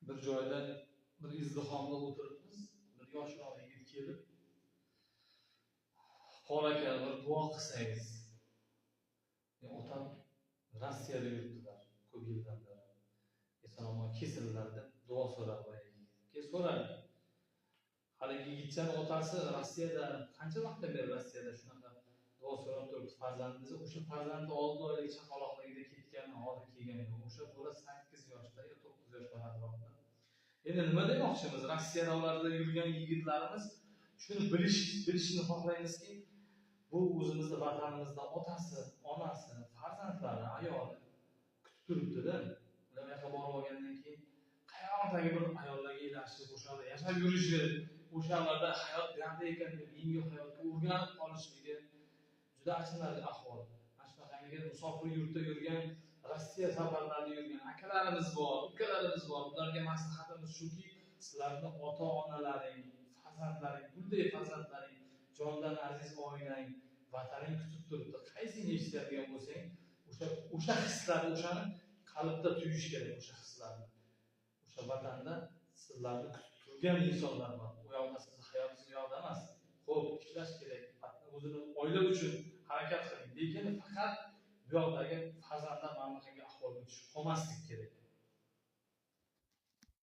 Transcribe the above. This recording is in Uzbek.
bir joyda bir izdihomda o'tiribmiz. Bir yoshroq yigit kelib, "Qor aka, bir duo qilsangiz." Otam Rossiyada yuribdilar ko'p yildan beri. Eson-omon kesildilar deb duo so'rab qo'yaylik. Keyin so'radi. Haligi yigitchani otasi Rossiyada, qancha vaqtdan beri Rossiyada shunaqa duo so'rab turibdi farzandingiz. O'sha farzandi 6 oylik chaqaloqligida ketgan, hozir kelgan. O'sha bola 8 yoshda yo 9 yoshlar atrofida. Endi nima demoqchimiz? Rossiya davlatida yurgan yigitlarimiz shuni bilishni xohlaymizki, bu o'zimizning vatanimizda otasi, onasi, farzandlari, ayoli kutib turibdi-da. Ular yoqqa borib olgandan keyin qayoqdagi bir ayollarga ilashib, o'shada yashab yurishi, o'shalarda hayot qanday ekan deb yangi hayotga o'rganib qolishligi juda achinarli ahvol. Mana shunaqangi musofir yurtda yurgan, Rossiya safarlarida yurgan akalarimiz bor, ukalarimiz bor. Ularga maslahatimiz shuki, sizlarning ota-onalaring, farzandlaring, bunday farzandlaring, jondan aziz oilang, vataning kutib turibdi. Qaysini eshitadigan bo'lsang, o'sha hislarni, o'shani qalbda tuyish kerak, o'sha hislarni. O'sha vatanda sizlarni kutib turgan insonlar bor. U yoqda sizni hayotingiz u yoqda emas. Xo'p, ishlash kerak. O'zini oila uchun harakat qiling. Lekin faqat bu yoqdagi farzandlar mamlakatga ahvolga tushib qolmaslik kerak.